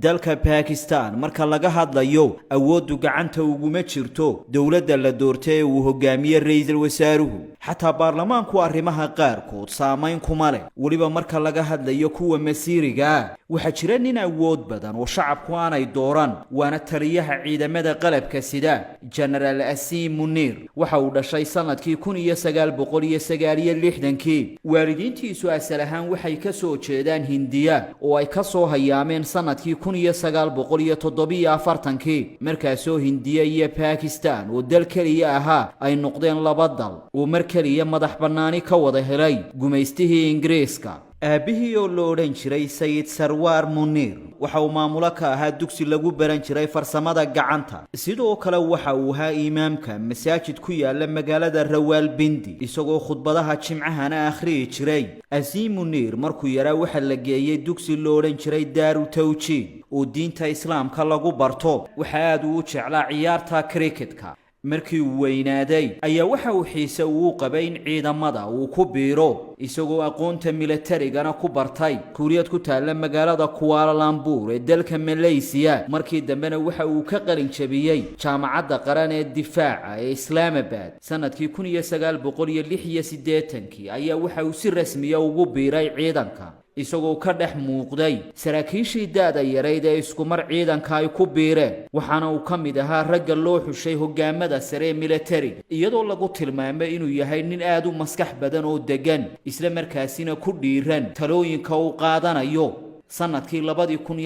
dalka Pakistan marka laga hadlayo awoodu gacanta uguma jirto dawladda la doortay uu hogaamiye ra'iisul wasaaruhu xataa baarlamaanku arrimaha qaarkood saameyn kuma leh waliba marka laga hadlayo kuwa masiiriga waxa jira nin awood badan oo shacabku aanay dooran waana taliyaha ciidamada qalabka sida General Asim Munir waxa uu dhashay sanadkii 1969 waalidiintiisu asal ahaan waxay ka soo jeedaan Hindiya oo ay ka soo hayaameen sanadkii 1947 markaasoo Hindiya iyo Pakistan oo dal kaliya ahaa ay noqdeen laba dal oo markaliya madax banaani ka wada helay gumaystihii Ingiriiska aabihii oo loo oran jiray Sayid Sarwar Munir waxa uu maamulo ka ahaa dugsi lagu baran jiray farsamada gacanta sidoo kale waxa uu ahaa imaamka masaajid ku yaala magaalada Rawalpindi isagoo khudbadaha jimcahana akhriyi jiray Asim Munir markuu yaraa waxa la geeyay dugsi loo oran jiray Daaru Tawjiih oo diinta islaamka lagu barto waxa aad u jeclaa ciyaarta cricketka markii uu weynaaday ayaa waxa uu xiise u qabay in ciidamada uu ku biiro isagoo aqoonta milatarigana ku bartay kuuriyad ku taala magaalada Kuala Lumpur ee dalka Malaysia markii dambena waxa uu ka qalin jabiyay jaamacadda qaran ee difaaca ee Islamabad sanadkii 1986 ayaa waxa uu si rasmi ah ugu biiray ciidanka isagoo ka dhex muuqday saraakiishii daada yareyd ee isku mar ciidanka ay ku biireen waxaana uu ka mid ahaa ragga loo xushay hogaamada sare military iyadoo lagu tilmaamay inuu yahay nin aad u maskax badan oo degan isla markaasina ku dhiiran talooyinka uu qaadanayo sanadkii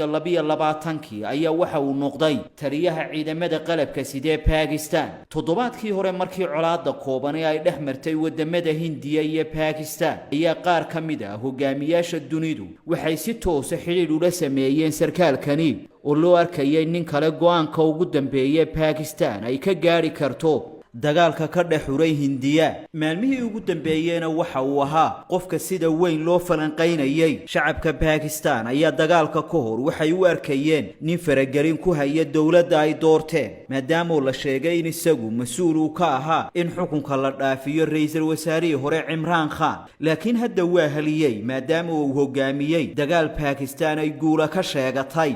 2022 ayaa waxa uu noqday taliyaha ciidamada qalabka sida Pakistan toddobaadkii hore markii colaadda kooban ay dhex martay wadamada Hindiya iyo Pakistan ayaa qaar ka mid ah hogaamiyaasha dunidu waxay si toos ah xiriir ula sameeyeen sarkaalkani oo loo arkayay nin kale go'aanka ugu dambeeyay Pakistan ay ka gaari karto dagaalka ka dhaxuray Hindiya maalmihii ugu dambeeyayna waxa uu ahaa qofka sida weyn loo falanqeynayay shacabka Pakistan ayaa dagaalka ka hor waxay u arkayeen nin faragelin ku haya dawladda ay doorteen maadaama la sheegay in isagu mas'uul uu ka ahaa in xukunka la dhaafiyo ra'iisul wasaarihii hore Imran Khan laakiin hadda waa haliyay maadaama uu hogaamiyay dagaal Pakistan ay guula ka sheegatay